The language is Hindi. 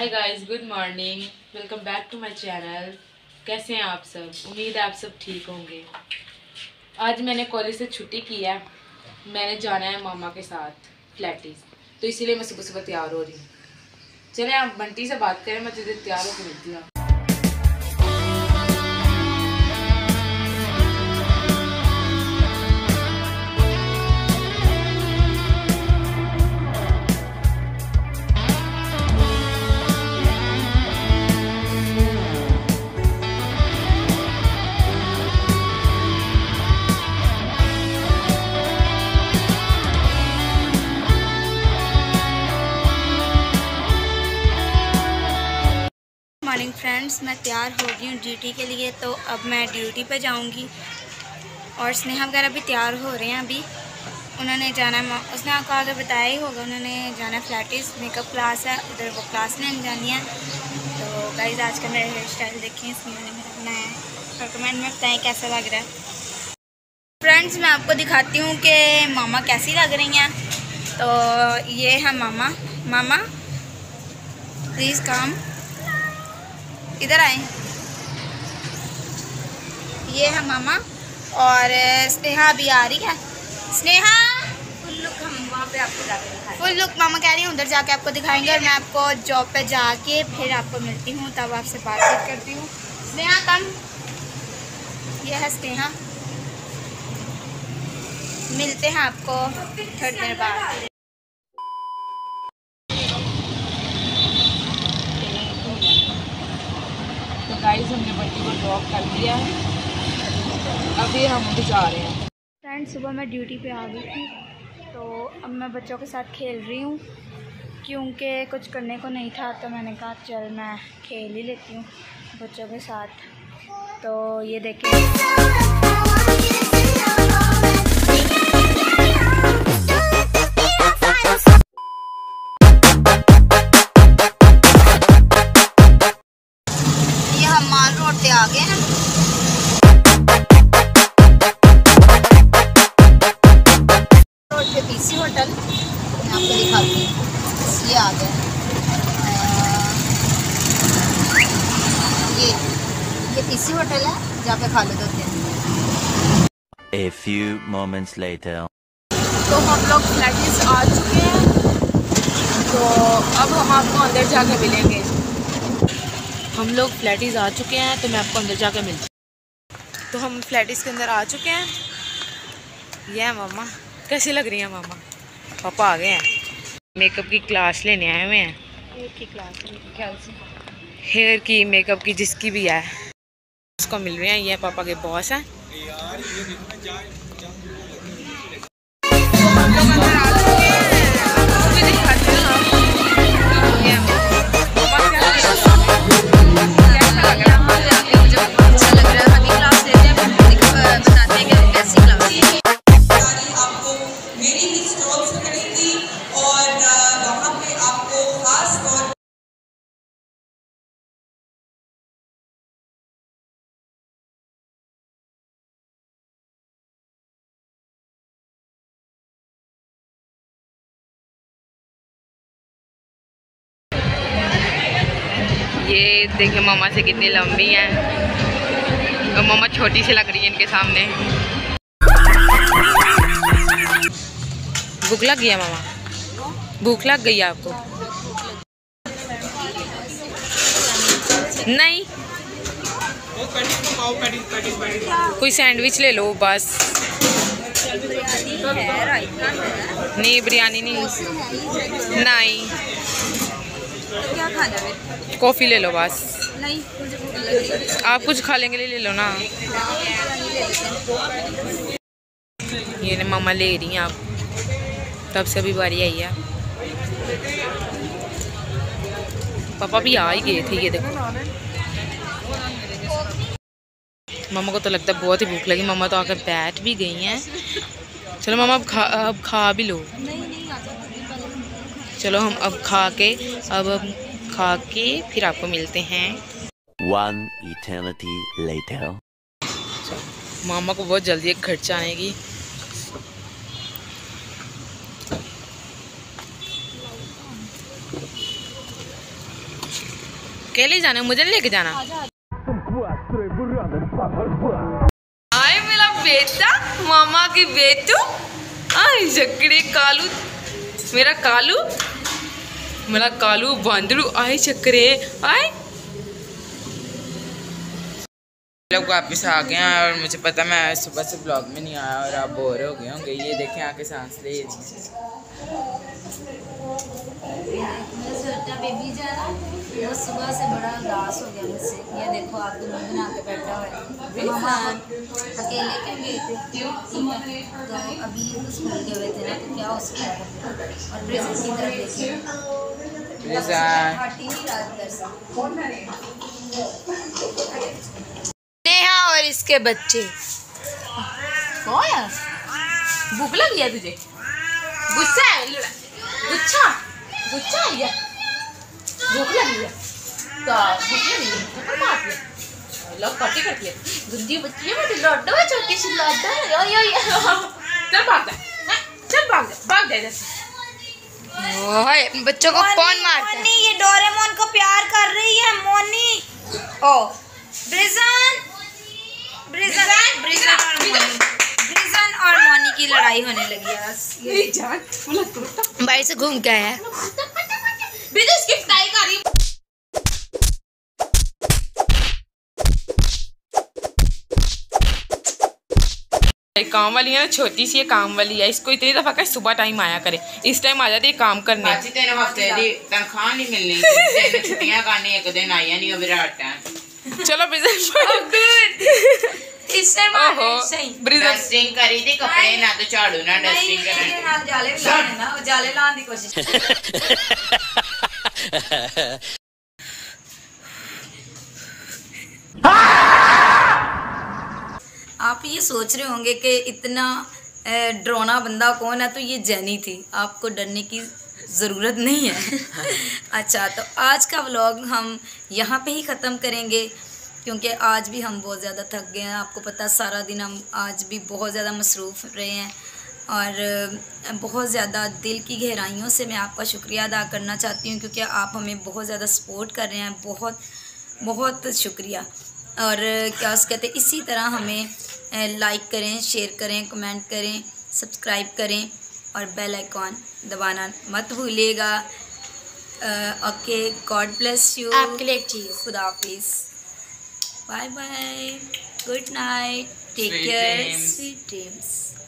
Hi guys, good morning. Welcome back to my channel. कैसे हैं आप सब? उम्मीद है आप सब ठीक होंगे। आज मैंने कॉलेज से छुट्टी की है। मैंने जाना है मामा के साथ फ्लैटीज, तो इसीलिए मैं सुबह सुबह तैयार हो रही हूँ। चले आप बंटी से बात करें, मैं तुझे तैयार होकर मिलती हूँ। मॉर्निंग फ्रेंड्स, मैं तैयार हो गई हूँ ड्यूटी के लिए। तो अब मैं ड्यूटी पे जाऊँगी और स्नेहा वगैरह भी तैयार हो रहे हैं। अभी उन्होंने जाना है, उसने आपको आगे बताया ही होगा, उन्होंने जाना है फ्लैटीज। मेकअप क्लास है उधर, वो क्लास लेने जानी है। तो गाइस आज का मेरा हेयर स्टाइल देखें, स्नेहा ने मेरा बनाया है और कमेंट में बताएं कैसा लग रहा है। फ्रेंड्स मैं आपको दिखाती हूँ कि मामा कैसी लग रही हैं। तो ये है मामा। मामा प्लीज़ कम, इधर आए। ये है मामा और स्नेहा अभी आ रही है। स्नेहा फुल लुक हम वहाँ पे आपको जाके दिखाएंगे। फुल लुक मामा कह रही है उधर जाके आपको दिखाएंगे और मैं आपको जॉब पे जाके फिर आपको मिलती हूँ, तब आपसे बातचीत करती हूँ। स्नेहा कम, ये है स्नेहा। मिलते हैं आपको थोड़ी देर बाद। तो गाइस हमने बंटी को ड्रॉप कर दिया है, अभी हम भी जा रहे हैं। फ्रेंड्स सुबह मैं ड्यूटी पे आ गई थी, तो अब मैं बच्चों के साथ खेल रही हूँ क्योंकि कुछ करने को नहीं था। तो मैंने कहा चल मैं खेल ही लेती हूँ बच्चों के साथ। तो ये देखें, ये हम माल रोड पे आ गए हैं। पीसी होटल मैं आपको दिखाती हूँ, ये आ गए। ये पीसी होटल है जहाँ पे खालिद होते हैं। A few moments later. तो हम लोग फ्लैटीज आ चुके हैं, तो अब हम आपको अंदर जाकर मिलेंगे। हम लोग फ्लैटीज आ चुके हैं, तो मैं आपको अंदर जाकर मिलती हूँ। तो हम फ्लैटीज के अंदर आ चुके हैं। ये है मामा। कैसी लग रही है मामा? पापा आ गए हैं, मेकअप की क्लास लेने आए हुए हैं। हेयर की क्लास मेरे ख्याल से, हेयर की, मेकअप की, जिसकी भी है उसको मिल रहे हैं। ये पापा के बॉस हैं। ये देखिए मामा से कितनी लंबी हैं और मामा छोटी सी लग रही है इनके सामने। भूख लग गई है मामा? भूख लग गई है आपको? नहीं, कोई सैंडविच ले लो बस। नहीं बिरयानी नहीं, नहीं क्या खाना है? कॉफ़ी ले लो बस। नहीं मुझे भूख लग रही है। आप कुछ खा लेंगे, ले लो ना। ये ना मामा ले रही हैं आप, तब से अभी बारी आई है। पापा भी आ ही गए थे। ये देखो मामा को तो लगता है बहुत ही भूख लगी। मामा तो आकर बैठ भी गई हैं। चलो मामा अब खा भी लो। चलो हम अब खा के फिर आपको मिलते हैं। One eternity later. मामा को बहुत जल्दी एक घर जाने की। अकेले जाना, मुझे नहीं लेके जाना। आए मेरा बेटा, मामा की बेटू, आए चक्रे कालू, मेरा कालू बांदरू, आए चक्रे आए। लोग वापस आ गए हैं और मुझे पता मैं सुबह से ब्लॉग में नहीं आया और आप बोर हो गए होंगे। ये देखें आके सांस ले बेबी जा रहा वो सुबह से बड़ा उदास हो गया मुझसे। ये देखो आपको मुंह बना के बैठा हुआ है। मामा अकेले क्यों गए थे? तो अभी तो स्कूल गए हुए थे ना, तो क्या उसकी और प्रेजेंट की तरफ देखिए, नेहा और इसके बच्चे। भूख लगी है तुझे? गुस्सा है? गुच्छा है? भूख लगी है तो भूख लगी है तो मार ले। लोग पार्टी करती है गुंजी बच्ची है, मेरी लड्डू है, छोटी सी लड्डू है। चल भाग जा इधर से। ओए बच्चों को कौन मारता है? मोनी, ये डोरेमोन को प्यार कर रही है। मोनी ओ ब्रिजन और मोनी की लड़ाई होने लगी है। बाहर से घूम के आया है। इसकी पिटाई कर रही। काम वाली है ना, छोटी सी काम वाली है, इसको इतनी दफा का सुबह टाइम आया करे, इस टाइम आ जाती है काम करने। हफ्ते दी तनख्वाह नहीं मिलनी, छुट्टियां करनी, एक दिन आया नहीं विराट टाइम। चलो डस्टिंग करी थी कपड़े ना, तो झाड़ू ना डस्टिंग जाले लाने की कोशिश। आप ये सोच रहे होंगे कि इतना डरावना बंदा कौन है, तो ये जेनी थी। आपको डरने की ज़रूरत नहीं है। अच्छा, तो आज का व्लॉग हम यहाँ पे ही ख़त्म करेंगे, क्योंकि आज भी हम बहुत ज़्यादा थक गए हैं। आपको पता सारा दिन हम आज भी बहुत ज़्यादा मसरूफ़ रहे हैं और बहुत ज़्यादा दिल की गहराइयों से मैं आपका शुक्रिया अदा करना चाहती हूँ, क्योंकि आप हमें बहुत ज़्यादा सपोर्ट कर रहे हैं। बहुत बहुत शुक्रिया। और क्या उस कहते हैं, इसी तरह हमें लाइक करें, शेयर करें, कमेंट करें, सब्सक्राइब करें और बेल आइकॉन दबाना मत भूलिएगा। Okay, God bless you. आपके लिए एक चीज़, खुदा हाफिज़, bye bye, good night, take care, sweet dreams.